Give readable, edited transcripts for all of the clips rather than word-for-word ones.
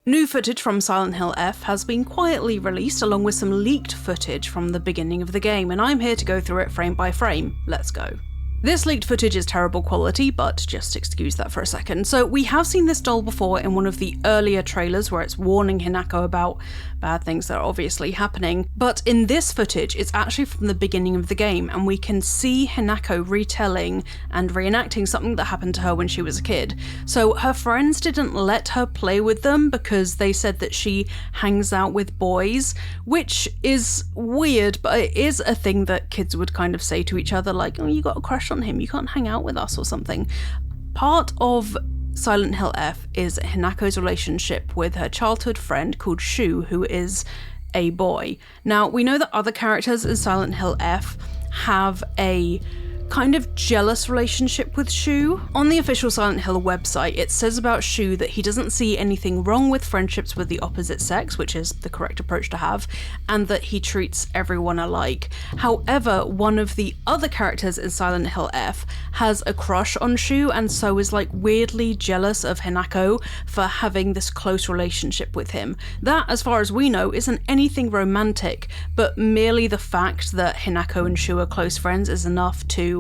New footage from Silent Hill F has been quietly released along with some leaked footage from the beginning of the game, and I'm here to go through it frame by frame. Let's go. This leaked footage is terrible quality, but just excuse that for a second. So we have seen this doll before in one of the earlier trailers where it's warning Hinako about bad things that are obviously happening, but in this footage it's actually from the beginning of the game, and we can see Hinako retelling and reenacting something that happened to her when she was a kid. So her friends didn't let her play with them because they said that she hangs out with boys, which is weird, but it is a thing that kids would kind of say to each other, like, oh, you got a crush on him, you can't hang out with us or something. Part of Silent Hill F is Hinako's relationship with her childhood friend called Shu, who is a boy. Now, we know that other characters in Silent Hill F have a kind of jealous relationship with Shu. On the official Silent Hill website, it says about Shu that he doesn't see anything wrong with friendships with the opposite sex, which is the correct approach to have, and that he treats everyone alike. However, one of the other characters in Silent Hill F has a crush on Shu, and so is like weirdly jealous of Hinako for having this close relationship with him. That, as far as we know, isn't anything romantic, but merely the fact that Hinako and Shu are close friends is enough to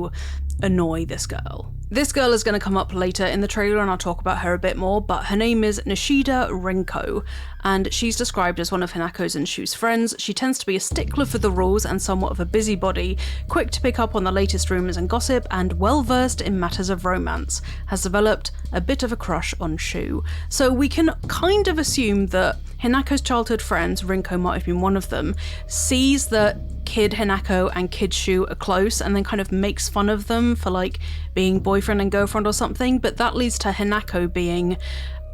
annoy this girl. This girl is going to come up later in the trailer and I'll talk about her a bit more, but her name is Nishida Rinko, and she's described as one of Hinako's and Shu's friends. She tends to be a stickler for the rules and somewhat of a busybody, quick to pick up on the latest rumours and gossip, and well versed in matters of romance. Has developed a bit of a crush on Shu. So we can kind of assume that Hinako's childhood friends, Rinko might have been one of them, sees that Kid Hinako and Kid Shu are close and then kind of makes fun of them for like being boyfriend and girlfriend or something, but that leads to Hinako being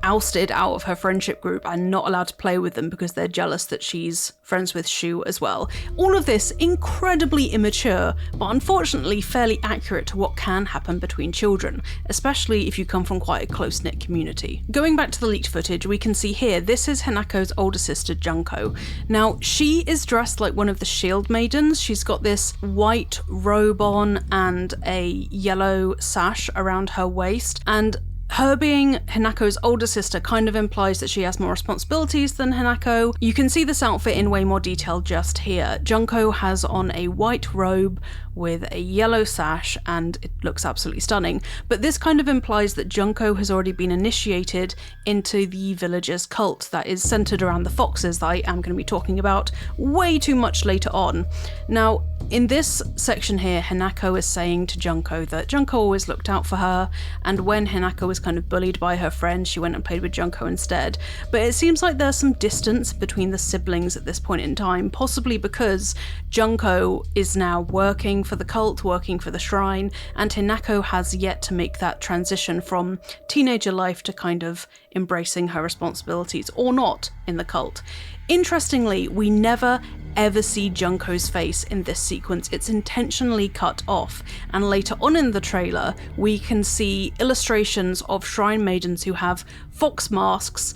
ousted out of her friendship group and not allowed to play with them because they're jealous that she's friends with Shu as well. All of this incredibly immature, but unfortunately fairly accurate to what can happen between children, especially if you come from quite a close-knit community. Going back to the leaked footage, we can see here, this is Hinako's older sister, Junko. Now, she is dressed like one of the shield maidens. She's got this white robe on and a yellow sash around her waist, and her being Hinako's older sister kind of implies that she has more responsibilities than Hinako. You can see this outfit in way more detail just here. Junko has on a white robe with a yellow sash and it looks absolutely stunning, but this kind of implies that Junko has already been initiated into the village's cult that is centered around the foxes that I am going to be talking about way too much later on. Now, in this section here, Hinako is saying to Junko that Junko always looked out for her, and when Hinako was kind of bullied by her friends, she went and played with Junko instead. But it seems like there's some distance between the siblings at this point in time, possibly because Junko is now working for the cult, working for the shrine, and Hinako has yet to make that transition from teenager life to kind of embracing her responsibilities, or not, in the cult. Interestingly, we never ever see Junko's face in this sequence. It's intentionally cut off, and later on in the trailer we can see illustrations of shrine maidens who have fox masks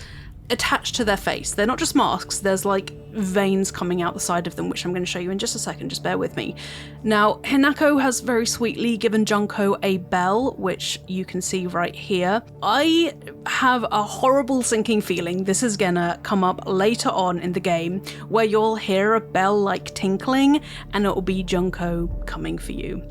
attached to their face. They're not just masks, there's like veins coming out the side of them, which I'm going to show you in just a second, just bear with me. Now, Hinako has very sweetly given Junko a bell, which you can see right here. I have a horrible sinking feeling this is gonna come up later on in the game, where you'll hear a bell like tinkling, and it will be Junko coming for you.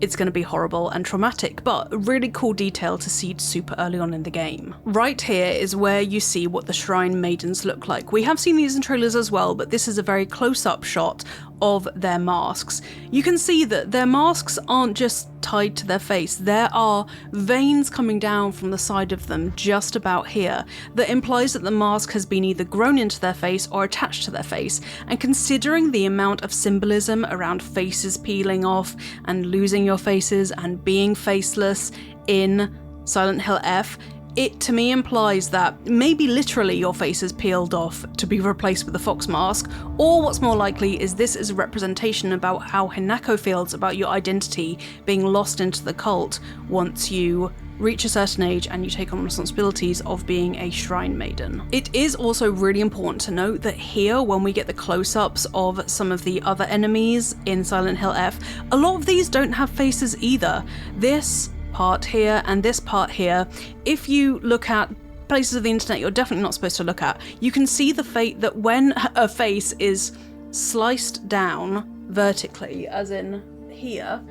It's going to be horrible and traumatic, but a really cool detail to see super early on in the game. Right here is where you see what the shrine maidens look like. We have seen these in trailers as well, but this is a very close-up shot of their masks. You can see that their masks aren't just tied to their face. There are veins coming down from the side of them just about here that implies that the mask has been either grown into their face or attached to their face. And considering the amount of symbolism around faces peeling off and losing your faces and being faceless in Silent Hill F, it to me implies that maybe literally your face is peeled off to be replaced with a fox mask, or what's more likely is this is a representation about how Hinako feels about your identity being lost into the cult once you reach a certain age and you take on responsibilities of being a shrine maiden. It is also really important to note that here, when we get the close-ups of some of the other enemies in Silent Hill F, a lot of these don't have faces either. This part here and this part here, if you look at places of the internet you're definitely not supposed to look at. You can see the fate that when a face is sliced down vertically, as in here,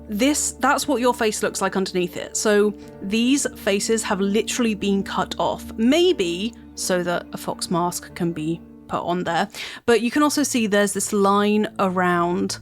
that's what your face looks like underneath it. So these faces have literally been cut off, maybe so that a fox mask can be put on there. But you can also see there's this line around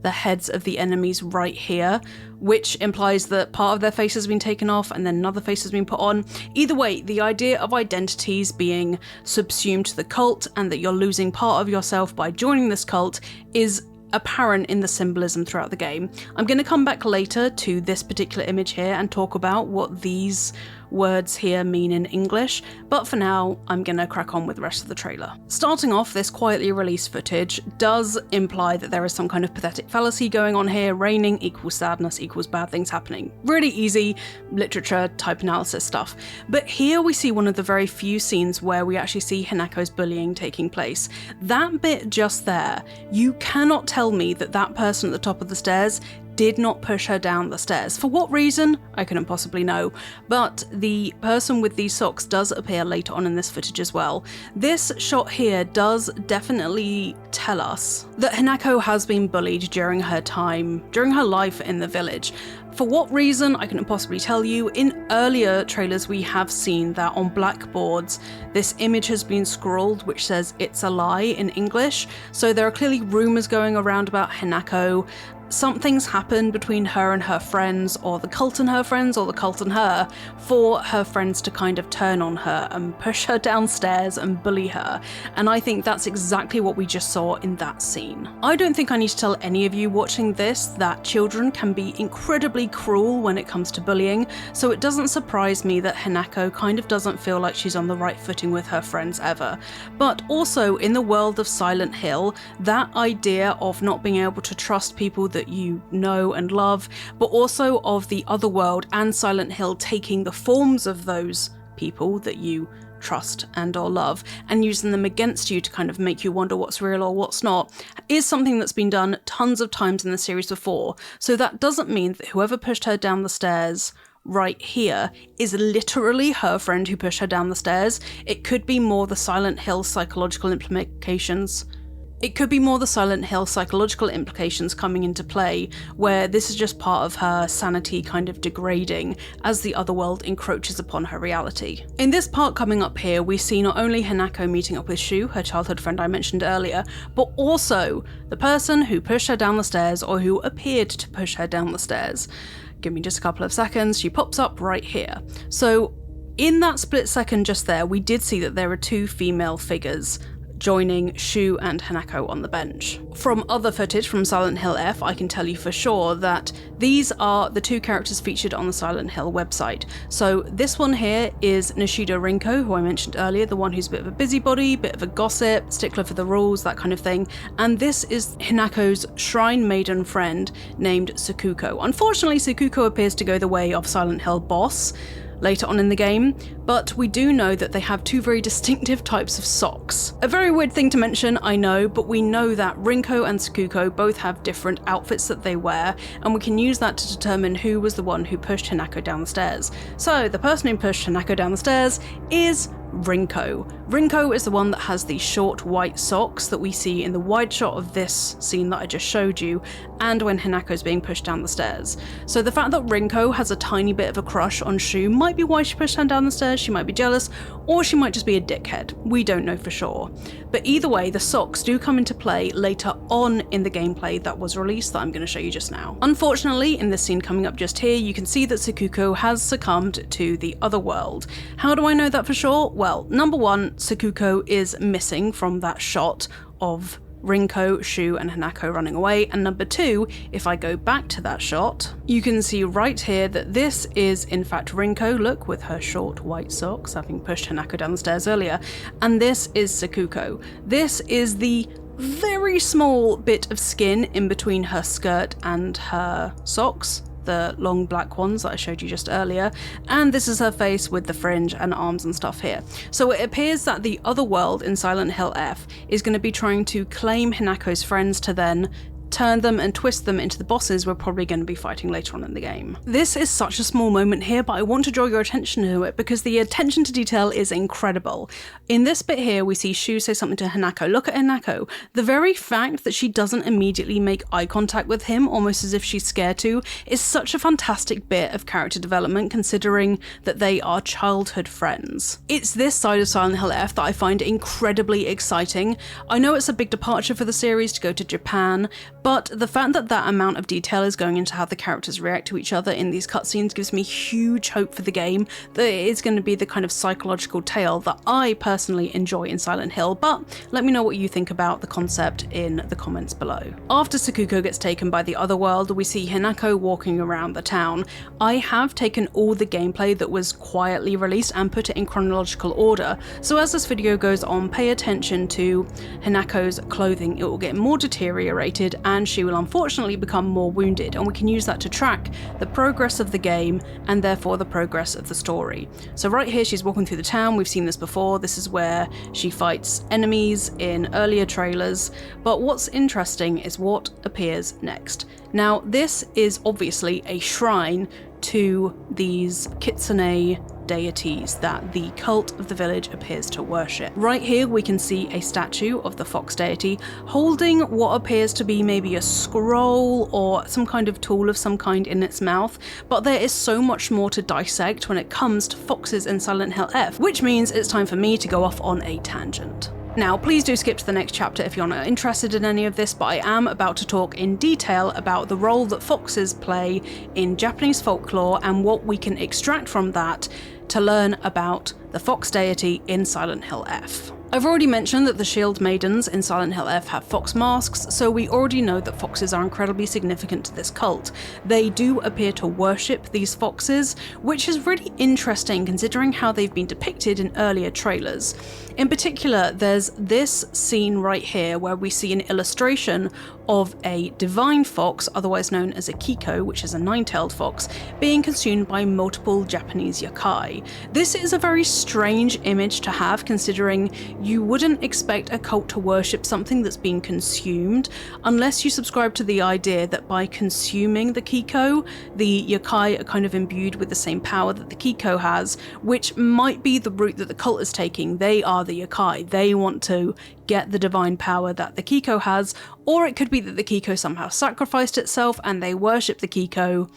the heads of the enemies right here, which implies that part of their face has been taken off and then another face has been put on. Either way, the idea of identities being subsumed to the cult and that you're losing part of yourself by joining this cult is apparent in the symbolism throughout the game. I'm going to come back later to this particular image here and talk about what these words here mean in English, but for now I'm gonna crack on with the rest of the trailer. Starting off, this quietly released footage does imply that there is some kind of pathetic fallacy going on here. Raining equals sadness equals bad things happening. Really easy literature type analysis stuff. But here we see one of the very few scenes where we actually see Hinako's bullying taking place. That bit just there, you cannot tell me that that person at the top of the stairs did not push her down the stairs. For what reason? I couldn't possibly know, but the person with these socks does appear later on in this footage as well. This shot here does definitely tell us that Hinako has been bullied during her life in the village. For what reason, I couldn't possibly tell you. In earlier trailers we have seen that on blackboards this image has been scrawled which says "it's a lie" in English, so there are clearly rumours going around about Hinako. Something's happened between her and her friends, or the cult and her friends, or the cult and her, for her friends to kind of turn on her and push her downstairs and bully her, and I think that's exactly what we just saw in that scene. I don't think I need to tell any of you watching this that children can be incredibly cruel when it comes to bullying, so it doesn't surprise me that Hinako kind of doesn't feel like she's on the right footing with her friends ever. But also, in the world of Silent Hill, that idea of not being able to trust people that you know and love, but also of the otherworld and Silent Hill taking the forms of those people that you trust and or love and using them against you to kind of make you wonder what's real or what's not, is something that's been done tons of times in the series before. So that doesn't mean that whoever pushed her down the stairs right here is literally her friend who pushed her down the stairs. It could be more the Silent Hill psychological implications. It could be more the Silent Hill psychological implications coming into play, where this is just part of her sanity kind of degrading as the otherworld encroaches upon her reality. In this part coming up here, we see not only Hinako meeting up with Shu, her childhood friend I mentioned earlier, but also the person who pushed her down the stairs, or who appeared to push her down the stairs. Give me just a couple of seconds, she pops up right here. So in that split second just there, we did see that there are two female figures joining Shu and Hinako on the bench. From other footage from Silent Hill F, I can tell you for sure that these are the two characters featured on the Silent Hill website. So this one here is Nishida Rinko, who I mentioned earlier, the one who's a bit of a busybody, bit of a gossip, stickler for the rules, that kind of thing. And this is Hinako's shrine maiden friend named Sakuko. Unfortunately, Sakuko appears to go the way of Silent Hill boss later on in the game, but we do know that they have two very distinctive types of socks. A very weird thing to mention, I know, but we know that Rinko and Sakuko both have different outfits that they wear, and we can use that to determine who was the one who pushed Hinako down the stairs. So the person who pushed Hinako down the stairs is Rinko. Rinko is the one that has the short white socks that we see in the wide shot of this scene that I just showed you, and when Hinako's being pushed down the stairs. So the fact that Rinko has a tiny bit of a crush on Shu might be why she pushed her down the stairs. She might be jealous, or she might just be a dickhead. We don't know for sure. But either way, the socks do come into play later on in the gameplay that was released that I'm going to show you just now. Unfortunately, in this scene coming up just here, you can see that Sakuko has succumbed to the otherworld. How do I know that for sure? Well, number one, Sakuko is missing from that shot of Rinko, Shu and Hinako running away, and number two, if I go back to that shot, you can see right here that this is in fact Rinko, look, with her short white socks, having pushed Hinako down the stairs earlier, and this is Sakuko. This is the very small bit of skin in between her skirt and her socks, the long black ones that I showed you just earlier, and this is her face with the fringe and arms and stuff here. So it appears that the otherworld in Silent Hill F is going to be trying to claim Hinako's friends to then turn them and twist them into the bosses we're probably going to be fighting later on in the game. This is such a small moment here, but I want to draw your attention to it because the attention to detail is incredible. In this bit here, we see Shu say something to Hinako. Look at Hinako. The very fact that she doesn't immediately make eye contact with him, almost as if she's scared to, is such a fantastic bit of character development considering that they are childhood friends. It's this side of Silent Hill F that I find incredibly exciting. I know it's a big departure for the series to go to Japan, but the fact that that amount of detail is going into how the characters react to each other in these cutscenes gives me huge hope for the game that it is going to be the kind of psychological tale that I personally enjoy in Silent Hill, but let me know what you think about the concept in the comments below. After Sakuko gets taken by the otherworld, we see Hinako walking around the town. I have taken all the gameplay that was quietly released and put it in chronological order, so as this video goes on, pay attention to Hinako's clothing. It will get more deteriorated and she will unfortunately become more wounded, and we can use that to track the progress of the game and therefore the progress of the story. So right here she's walking through the town, we've seen this before, this is where she fights enemies in earlier trailers, but what's interesting is what appears next. Now this is obviously a shrine to these kitsune deities that the cult of the village appears to worship. Right here we can see a statue of the fox deity holding what appears to be maybe a scroll or some kind of tool of some kind in its mouth, but there is so much more to dissect when it comes to foxes in Silent Hill F, which means it's time for me to go off on a tangent. Now, please do skip to the next chapter if you're not interested in any of this, but I am about to talk in detail about the role that foxes play in Japanese folklore and what we can extract from that to learn about the fox deity in Silent Hill F. I've already mentioned that the shield maidens in Silent Hill F have fox masks, so we already know that foxes are incredibly significant to this cult. They do appear to worship these foxes, which is really interesting considering how they've been depicted in earlier trailers. In particular, there's this scene right here where we see an illustration of a divine fox, otherwise known as a Kiko, which is a nine-tailed fox, being consumed by multiple Japanese yokai. This is a very strange image to have considering you wouldn't expect a cult to worship something that's being consumed unless you subscribe to the idea that by consuming the Kiko, the yokai are kind of imbued with the same power that the Kiko has, which might be the route that the cult is taking. They are the yokai. They want to get the divine power that the Kiko has, or it could be that the Kiko somehow sacrificed itself and they worship the Kiko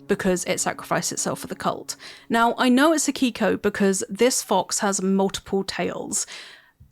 because it sacrificed itself for the cult. Now, I know it's a Kiko because this fox has multiple tails.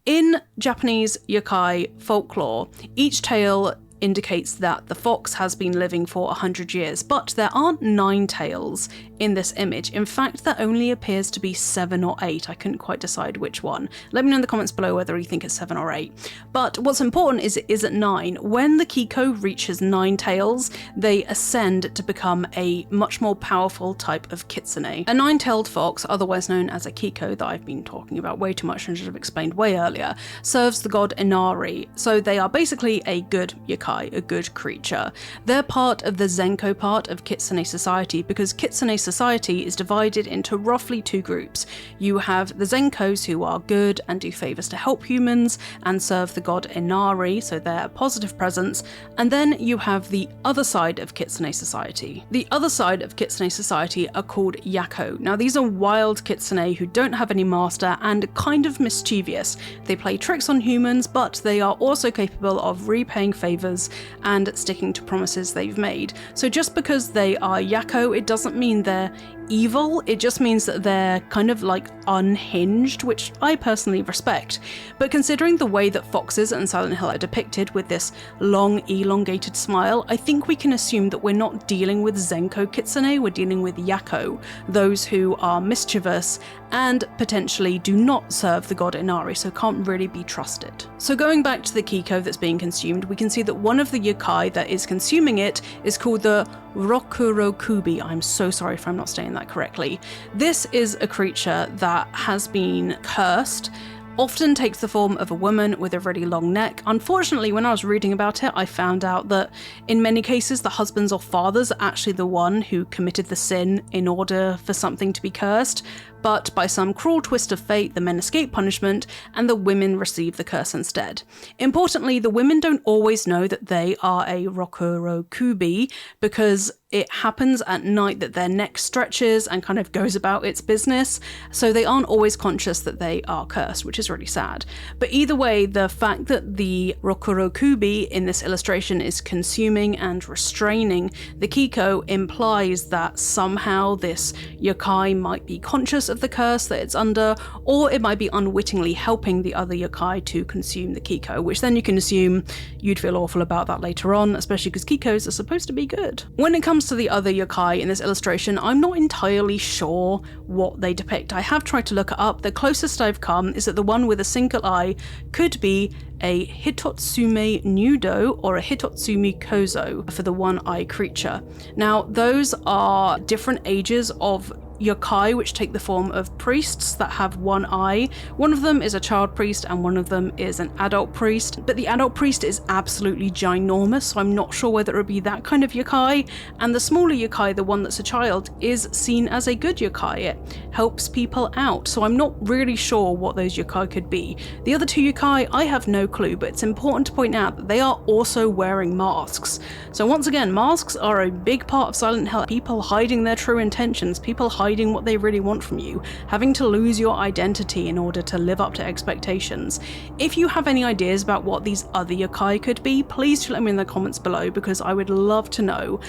In Japanese yokai folklore, each tail indicates that the fox has been living for 100 years, but there aren't 9 tails in this image. In fact, there only appears to be 7 or 8. I couldn't quite decide which one. Let me know in the comments below whether you think it's 7 or 8. But what's important is it is at 9. When the Kiko reaches 9 tails, they ascend to become a much more powerful type of kitsune. A 9-tailed fox, otherwise known as a Kiko, that I've been talking about way too much and should have explained way earlier, serves the god Inari, so they are basically a good yokai, a good creature. They're part of the Zenko part of kitsune society because kitsune society is divided into roughly 2 groups. You have the Zenkos, who are good and do favors to help humans and serve the god Inari, so they're a positive presence, and then you have the other side of kitsune society. The other side of kitsune society are called Yako. Now these are wild kitsune who don't have any master and kind of mischievous. They play tricks on humans, but they are also capable of repaying favors and sticking to promises they've made. So just because they are Yako, it doesn't mean they're evil, it just means that they're kind of like unhinged, which I personally respect. But considering the way that foxes in Silent Hill are depicted with this long elongated smile, I think we can assume that we're not dealing with Zenko kitsune, we're dealing with Yako, those who are mischievous and potentially do not serve the god Inari, so can't really be trusted. So going back to the Kiko that's being consumed, we can see that one of the yokai that is consuming it is called the Rokurokubi. I'm so sorry if I'm not saying that correctly. This is a creature that has been cursed, often takes the form of a woman with a really long neck. Unfortunately, when I was reading about it, I found out that in many cases the husbands or fathers are actually the one who committed the sin in order for something to be cursed. but by some cruel twist of fate, the men escape punishment and the women receive the curse instead. Importantly, the women don't always know that they are a Rokurokubi, because it happens at night that their neck stretches and kind of goes about its business, so they aren't always conscious that they are cursed, which is really sad. But either way, the fact that the Rokurokubi in this illustration is consuming and restraining the Kiko implies that somehow this yokai might be conscious of the curse that it's under, or it might be unwittingly helping the other yokai to consume the Kiko, which then you can assume you'd feel awful about that later on, especially because Kikos are supposed to be good. When it comes to the other yokai in this illustration, I'm not entirely sure what they depict. I have tried to look it up. The closest I've come is that the one with a single eye could be a Hitotsume Nudo or a Hitotsumi Kozo for the one-eye creature. Now, those are different ages of yokai which take the form of priests that have one eye. One of them is a child priest and one of them is an adult priest, but the adult priest is absolutely ginormous, so I'm not sure whether it would be that kind of yokai, and the smaller yokai, the one that's a child, is seen as a good yokai. It helps people out, so I'm not really sure what those yokai could be. The other two yokai, I have no clue, but it's important to point out that they are also wearing masks. So once again, masks are a big part of Silent Hill. People hiding their true intentions, people hiding what they really want from you, having to lose your identity in order to live up to expectations. If you have any ideas about what these other yokai could be, please do let me in the comments below, because I would love to know.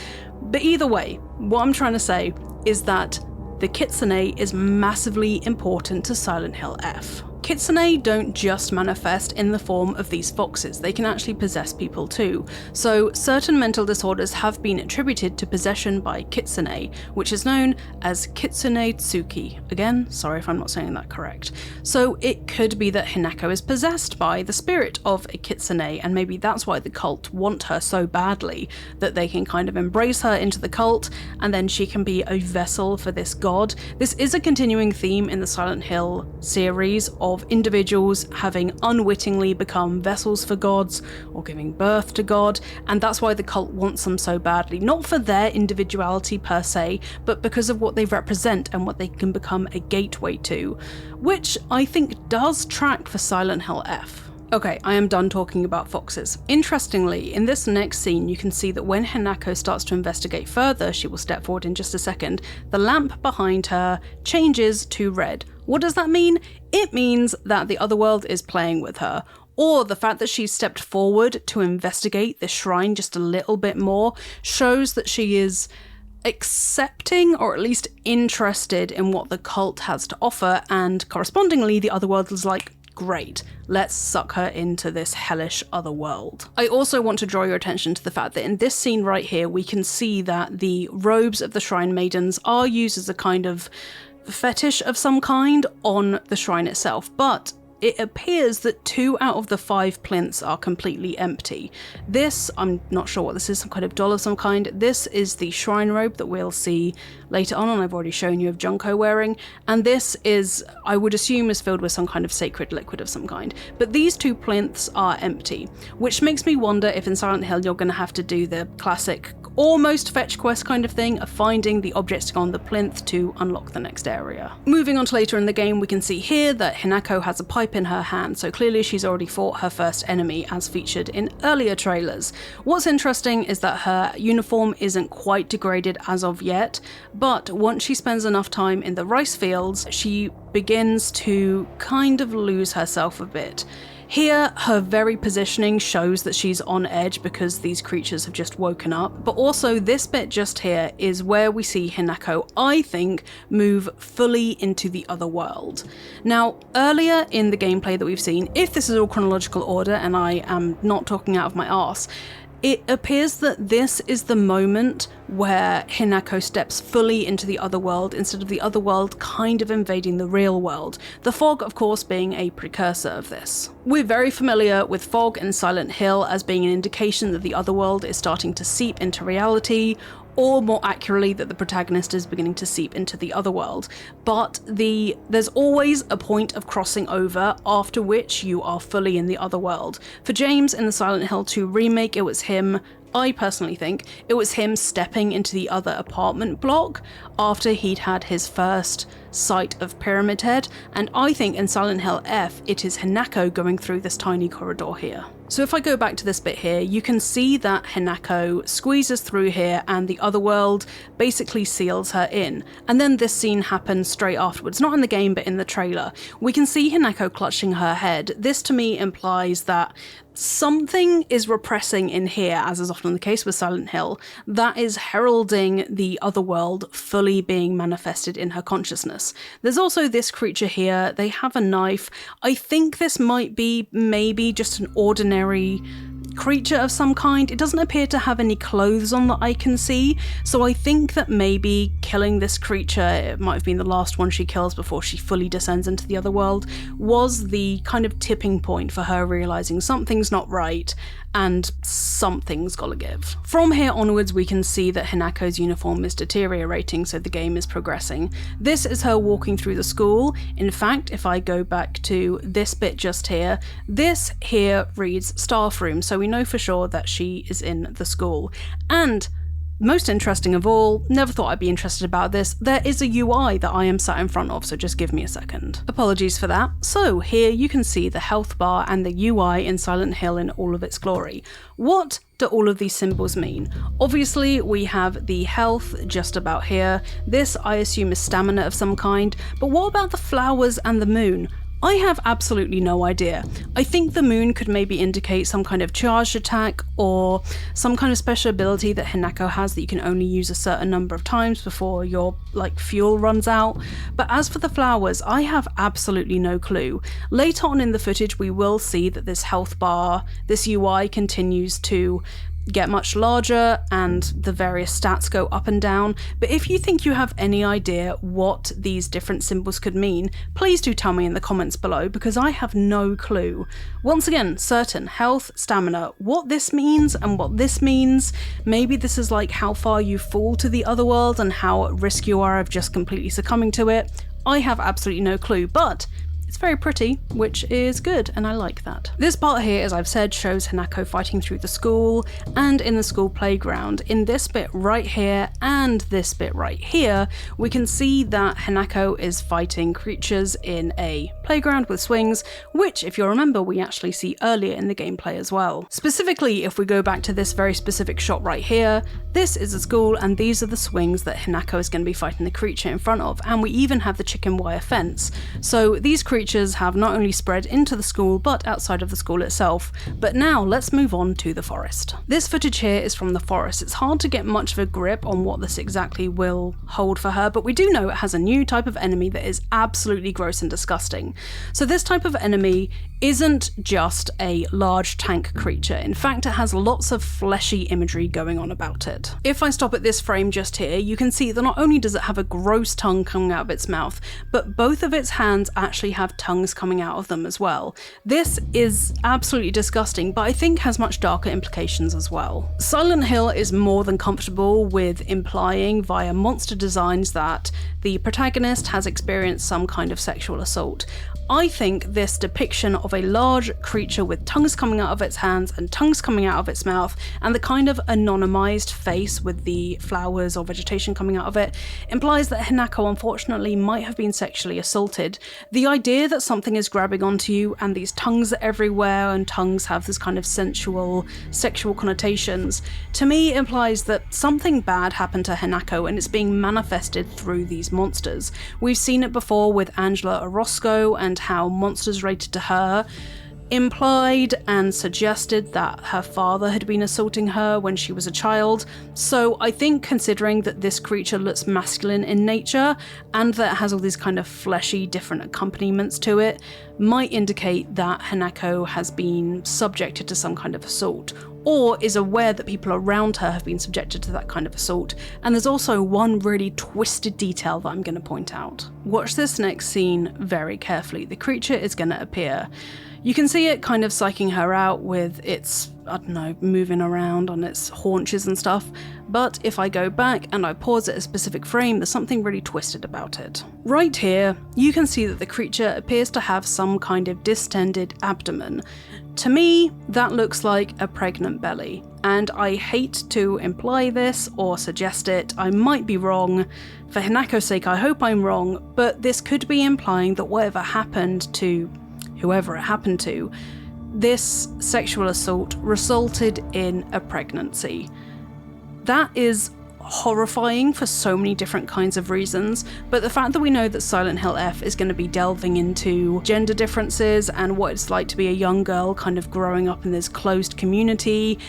But either way, what I'm trying to say is that the Kitsune is massively important to Silent Hill F. Kitsune don't just manifest in the form of these foxes, they can actually possess people too. So certain mental disorders have been attributed to possession by Kitsune, which is known as Kitsune Tsuki. Again, sorry if I'm not saying that correct. So it could be that Hinako is possessed by the spirit of a Kitsune, and maybe that's why the cult want her so badly, that they can kind of embrace her into the cult, and then she can be a vessel for this god. This is a continuing theme in the Silent Hill series of individuals having unwittingly become vessels for gods or giving birth to God, and that's why the cult wants them so badly, not for their individuality per se, but because of what they represent and what they can become a gateway to, which I think does track for Silent Hill F. Okay, I am done talking about foxes. Interestingly, in this next scene, you can see that when Hinako starts to investigate further, she will step forward in just a second, the lamp behind her changes to red. What does that mean? It means that the otherworld is playing with her, or the fact that she's stepped forward to investigate this shrine just a little bit more shows that she is accepting, or at least interested in what the cult has to offer, and correspondingly the otherworld is like, great, let's suck her into this hellish other world. I also want to draw your attention to the fact that in this scene right here, we can see that the robes of the shrine maidens are used as a kind of fetish of some kind on the shrine itself, but it appears that 2 out of the 5 plinths are completely empty. This, I'm not sure what this is, some kind of doll of some kind. This is the shrine robe that we'll see later on, and I've already shown you of Junko wearing, and this is, I would assume, is filled with some kind of sacred liquid of some kind. But these 2 plinths are empty, which makes me wonder if in Silent Hill you're going to have to do the classic almost fetch quest kind of thing of finding the objects on the plinth to unlock the next area. Moving on to later in the game, we can see here that Hinako has a pipe in her hand, so clearly she's already fought her first enemy as featured in earlier trailers. What's interesting is that her uniform isn't quite degraded as of yet, but once she spends enough time in the rice fields, she begins to kind of lose herself a bit. Here, her very positioning shows that she's on edge because these creatures have just woken up, but also this bit just here is where we see Hinako, I think, move fully into the other world. Now, earlier in the gameplay that we've seen, if this is all chronological order and I am not talking out of my arse, it appears that this is the moment where Hinako steps fully into the other world instead of the other world kind of invading the real world. The fog, of course, being a precursor of this. We're very familiar with fog in Silent Hill as being an indication that the other world is starting to seep into reality, or more accurately that the protagonist is beginning to seep into the other world. But there's always a point of crossing over after which you are fully in the other world. For James in the Silent Hill 2 remake, it was him, I personally think, it was him stepping into the other apartment block after he'd had his first sight of Pyramid Head, and I think in Silent Hill F it is Hinako going through this tiny corridor here. So if I go back to this bit here, you can see that Hinako squeezes through here and the otherworld basically seals her in. And then this scene happens straight afterwards, not in the game but in the trailer. We can see Hinako clutching her head. This to me implies that something is repressing in here, as is often the case with Silent Hill, that is heralding the otherworld fully being manifested in her consciousness. There's also this creature here, they have a knife. I think this might be maybe just an ordinary creature of some kind. It doesn't appear to have any clothes on that I can see, so I think that maybe killing this creature, it might have been the last one she kills before she fully descends into the otherworld, was the kind of tipping point for her realising something's not right and something's gotta give. From here onwards we can see that Hinako's uniform is deteriorating, so the game is progressing. This is her walking through the school. In fact, if I go back to this bit just here, this here reads staff room, so we know for sure that she is in the school. And most interesting of all, never thought I'd be interested about this, there is a UI that I am sat in front of, so just give me a second. Apologies for that. So here you can see the health bar and the UI in Silent Hill in all of its glory. What do all of these symbols mean? Obviously we have the health just about here. This I assume is stamina of some kind, but what about the flowers and the moon? I have absolutely no idea. I think the moon could maybe indicate some kind of charged attack or some kind of special ability that Hinako has that you can only use a certain number of times before your fuel runs out. But as for the flowers, I have absolutely no clue. Later on in the footage we will see that this health bar, this UI continues to get much larger and the various stats go up and down, but if you think you have any idea what these different symbols could mean, please do tell me in the comments below, because I have no clue. Once again, certain health, stamina, what this means and what this means, maybe this is like how far you fall to the otherworld and how at risk you are of just completely succumbing to it. I have absolutely no clue, but it's very pretty, which is good, and I like that. This part here, as I've said, shows Hinako fighting through the school and in the school playground. In this bit right here and this bit right here, we can see that Hinako is fighting creatures in a playground with swings, which, if you'll remember, we actually see earlier in the gameplay as well. Specifically, if we go back to this very specific shot right here, this is a school and these are the swings that Hinako is going to be fighting the creature in front of, and we even have the chicken wire fence. So these creatures have not only spread into the school but outside of the school itself. But now let's move on to the forest. This footage here is from the forest. It's hard to get much of a grip on what this exactly will hold for her, but we do know it has a new type of enemy that is absolutely gross and disgusting. So this type of enemy isn't just a large tank creature. In fact, it has lots of fleshy imagery going on about it. If I stop at this frame just here, you can see that not only does it have a gross tongue coming out of its mouth, but both of its hands actually have tongues coming out of them as well. This is absolutely disgusting, but I think has much darker implications as well. Silent Hill is more than comfortable with implying via monster designs that the protagonist has experienced some kind of sexual assault. I think this depiction of a large creature with tongues coming out of its hands and tongues coming out of its mouth and the kind of anonymized face with the flowers or vegetation coming out of it implies that Hinako unfortunately might have been sexually assaulted. The idea that something is grabbing onto you and these tongues are everywhere and tongues have this kind of sensual, sexual connotations, to me implies that something bad happened to Hinako and it's being manifested through these monsters. We've seen it before with Angela Orozco and how monsters related to her implied and suggested that her father had been assaulting her when she was a child. So I think considering that this creature looks masculine in nature and that it has all these kind of fleshy different accompaniments to it, might indicate that Hinako has been subjected to some kind of assault, or is aware that people around her have been subjected to that kind of assault. And there's also one really twisted detail that I'm going to point out. Watch this next scene very carefully. The creature is going to appear. You can see it kind of psyching her out with its, I don't know, moving around on its haunches and stuff, but if I go back and I pause at a specific frame, there's something really twisted about it. Right here, you can see that the creature appears to have some kind of distended abdomen. To me, that looks like a pregnant belly, and I hate to imply this or suggest it. I might be wrong. For Hinako's sake, I hope I'm wrong, but this could be implying that whatever happened to whoever it happened to, this sexual assault resulted in a pregnancy. That is horrifying for so many different kinds of reasons, but the fact that we know that Silent Hill F is going to be delving into gender differences and what it's like to be a young girl kind of growing up in this closed community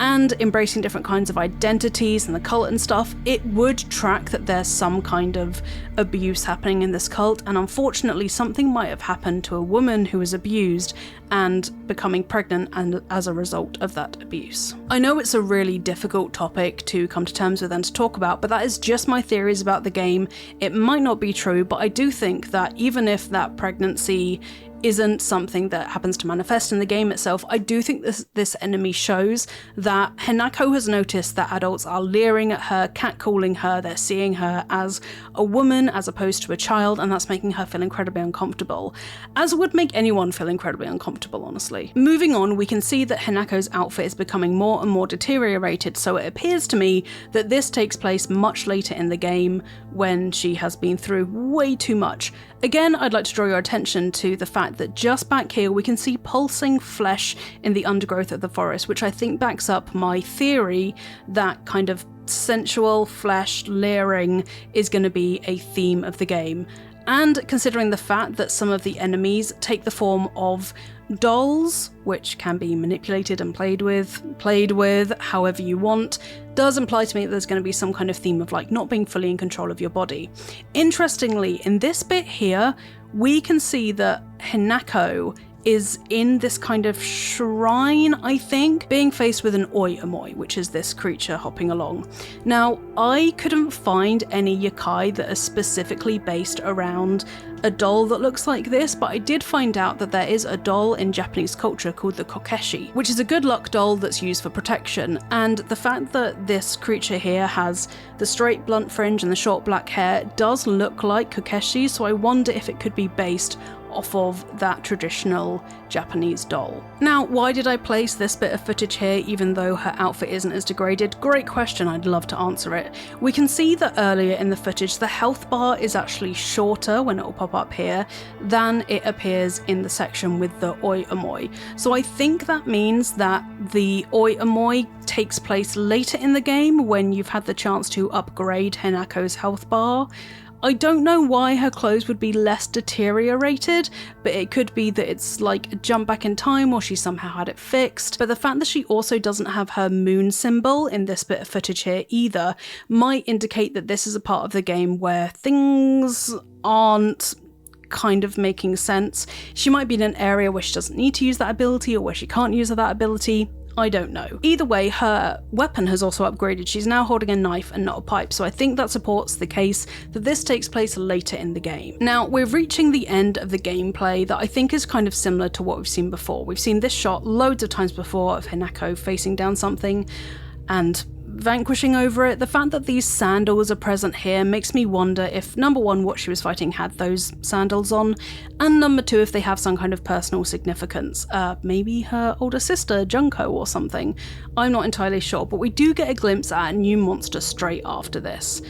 and embracing different kinds of identities and the cult and stuff, it would track that there's some kind of abuse happening in this cult, and unfortunately something might have happened to a woman who was abused and becoming pregnant and as a result of that abuse. I know it's a really difficult topic to come to terms with and to talk about, but that is just my theories about the game. It might not be true, but I do think that even if that pregnancy isn't something that happens to manifest in the game itself, I do think this enemy shows that Hinako has noticed that adults are leering at her, catcalling her, they're seeing her as a woman as opposed to a child, and that's making her feel incredibly uncomfortable, as would make anyone feel incredibly uncomfortable, honestly. Moving on, we can see that Hinako's outfit is becoming more and more deteriorated, so it appears to me that this takes place much later in the game when she has been through way too much. Again, I'd like to draw your attention to the fact that just back here we can see pulsing flesh in the undergrowth of the forest, which I think backs up my theory that kind of sensual flesh leering is going to be a theme of the game. And considering the fact that some of the enemies take the form of dolls, which can be manipulated and played with however you want, does imply to me that there's going to be some kind of theme of like not being fully in control of your body. Interestingly, in this bit here, we can see that Hinako is in this kind of shrine, I think, being faced with an oiomoi, which is this creature hopping along. Now, I couldn't find any yokai that are specifically based around a doll that looks like this, but I did find out that there is a doll in Japanese culture called the kokeshi, which is a good luck doll that's used for protection, and the fact that this creature here has the straight blunt fringe and the short black hair does look like kokeshi, so I wonder if it could be based off of that traditional Japanese doll. Now, why did I place this bit of footage here even though her outfit isn't as degraded? Great question, I'd love to answer it. We can see that earlier in the footage the health bar is actually shorter when it will pop up here than it appears in the section with the oiomoi. So I think that means that the oiomoi takes place later in the game when you've had the chance to upgrade Hinako's health bar. I don't know why her clothes would be less deteriorated, but it could be that it's like a jump back in time or she somehow had it fixed. But the fact that she also doesn't have her moon symbol in this bit of footage here either might indicate that this is a part of the game where things aren't kind of making sense. She might be in an area where she doesn't need to use that ability or where she can't use that ability. I don't know. Either way, her weapon has also upgraded. She's now holding a knife and not a pipe, so I think that supports the case that this takes place later in the game. Now, we're reaching the end of the gameplay that I think is kind of similar to what we've seen before. We've seen this shot loads of times before of Hinako facing down something and vanquishing over it. The fact that these sandals are present here makes me wonder if, number one, what she was fighting had those sandals on, and number two, if they have some kind of personal significance. Maybe her older sister, Junko, or something. I'm not entirely sure, but we do get a glimpse at a new monster straight after this.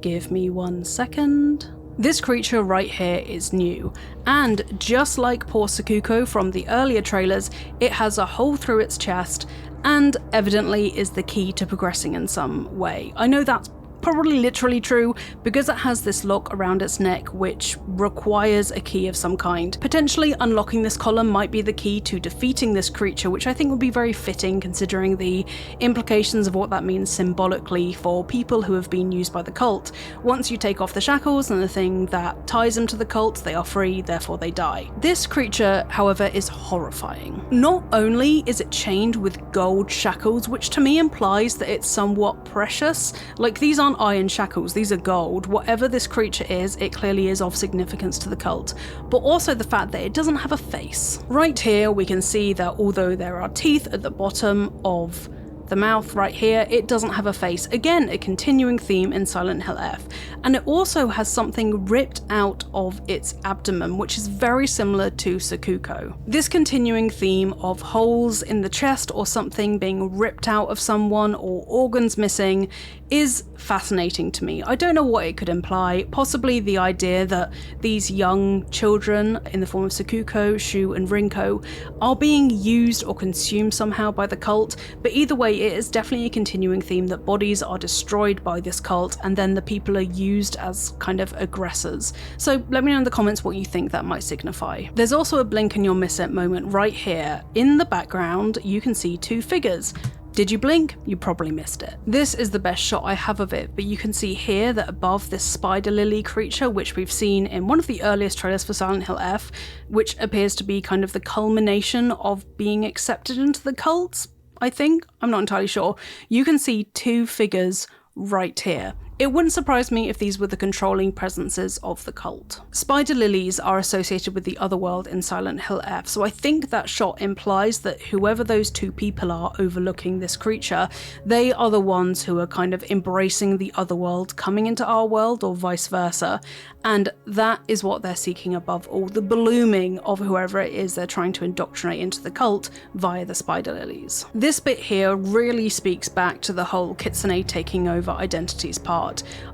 Give me 1 second. This creature right here is new, and just like poor Sakuko from the earlier trailers, it has a hole through its chest and evidently is the key to progressing in some way. I know that's probably literally true because it has this lock around its neck which requires a key of some kind. Potentially unlocking this column might be the key to defeating this creature, which I think would be very fitting considering the implications of what that means symbolically for people who have been used by the cult. Once you take off the shackles and the thing that ties them to the cult, they are free, therefore they die. This creature, however, is horrifying. Not only is it chained with gold shackles, which to me implies that it's somewhat precious, like these aren't aren't iron shackles, these are gold. Whatever this creature is, it clearly is of significance to the cult, but also the fact that it doesn't have a face. Right here we can see that although there are teeth at the bottom of the mouth right here, it doesn't have a face. Again, a continuing theme in Silent Hill F. And it also has something ripped out of its abdomen, which is very similar to Sakuko. This continuing theme of holes in the chest or something being ripped out of someone or organs missing is fascinating to me. I don't know what it could imply, possibly the idea that these young children in the form of Sakuko, Shu and Rinko are being used or consumed somehow by the cult, but either way it is definitely a continuing theme that bodies are destroyed by this cult and then the people are used as kind of aggressors. So let me know in the comments what you think that might signify. There's also a blink and you'll miss it moment right here. In the background you can see two figures. Did you blink? You probably missed it. This is the best shot I have of it, but you can see here that above this spider lily creature, which we've seen in one of the earliest trailers for Silent Hill F, which appears to be kind of the culmination of being accepted into the cult, I think. I'm not entirely sure. You can see two figures right here. It wouldn't surprise me if these were the controlling presences of the cult. Spider lilies are associated with the otherworld in Silent Hill F, so I think that shot implies that whoever those two people are overlooking this creature, they are the ones who are kind of embracing the otherworld coming into our world or vice versa, and that is what they're seeking above all, the blooming of whoever it is they're trying to indoctrinate into the cult via the spider lilies. This bit here really speaks back to the whole kitsune taking over identities part.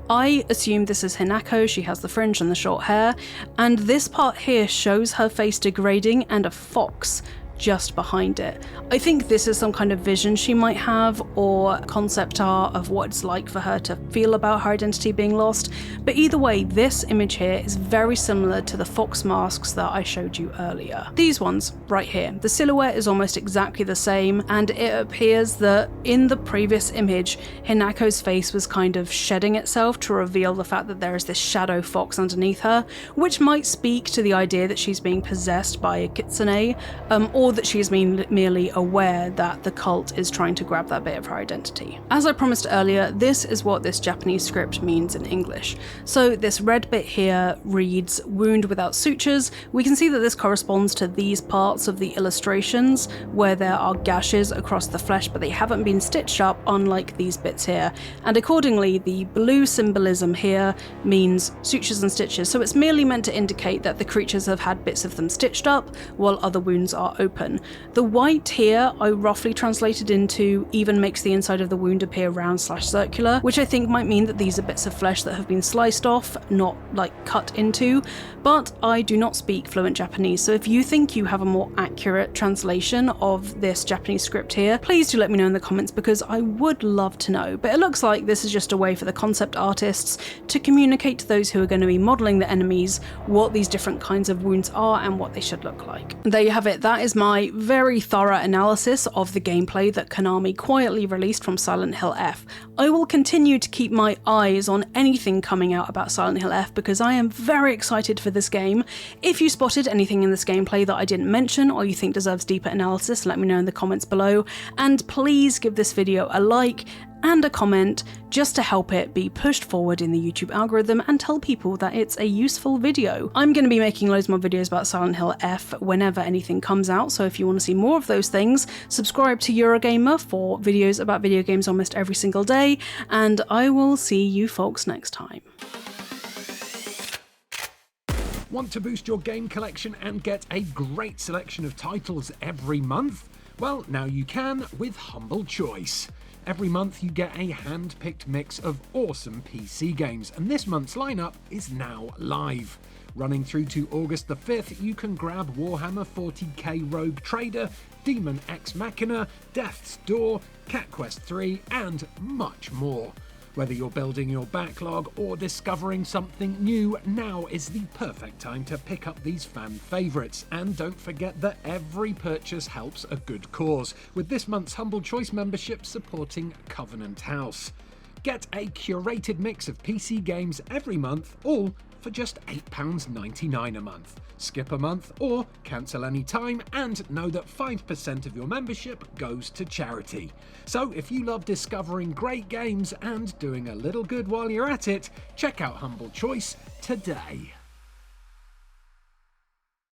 I assume this is Hinako, she has the fringe and the short hair, and this part here shows her face degrading and a fox just behind it. I think this is some kind of vision she might have or concept art of what it's like for her to feel about her identity being lost, but either way this image here is very similar to the fox masks that I showed you earlier. These ones right here, the silhouette is almost exactly the same, and it appears that in the previous image Hinako's face was kind of shedding itself to reveal the fact that there is this shadow fox underneath her, which might speak to the idea that she's being possessed by a kitsune, or that she's been merely aware that the cult is trying to grab that bit of her identity. As I promised earlier, this is what this Japanese script means in English. So this red bit here reads wound without sutures. We can see that this corresponds to these parts of the illustrations where there are gashes across the flesh but they haven't been stitched up, unlike these bits here, and accordingly the blue symbolism here means sutures and stitches, so it's merely meant to indicate that the creatures have had bits of them stitched up while other wounds are open. The white here I roughly translated into even makes the inside of the wound appear round/circular, which I think might mean that these are bits of flesh that have been sliced off, not like cut into, but I do not speak fluent Japanese, so if you think you have a more accurate translation of this Japanese script here, please do let me know in the comments because I would love to know. But it looks like this is just a way for the concept artists to communicate to those who are going to be modelling the enemies what these different kinds of wounds are and what they should look like. There you have it, that is my very thorough analysis of the gameplay that Konami quietly released from Silent Hill F. I will continue to keep my eyes on anything coming out about Silent Hill F because I am very excited for this game. If you spotted anything in this gameplay that I didn't mention or you think deserves deeper analysis, let me know in the comments below, and please give this video a like and a comment just to help it be pushed forward in the YouTube algorithm and tell people that it's a useful video. I'm going to be making loads more videos about Silent Hill F whenever anything comes out, so if you want to see more of those things, subscribe to Eurogamer for videos about video games almost every single day, and I will see you folks next time. Want to boost your game collection and get a great selection of titles every month? Well, now you can with Humble Choice. Every month you get a hand-picked mix of awesome PC games, and this month's lineup is now live. Running through to August the 5th, you can grab Warhammer 40k Rogue Trader, Demon Ex Machina, Death's Door, Cat Quest 3, and much more. Whether you're building your backlog or discovering something new, now is the perfect time to pick up these fan favourites. And don't forget that every purchase helps a good cause, with this month's Humble Choice membership supporting Covenant House. Get a curated mix of PC games every month, all for just £8.99 a month. Skip a month or cancel any time and know that 5% of your membership goes to charity. So if you love discovering great games and doing a little good while you're at it, check out Humble Choice today.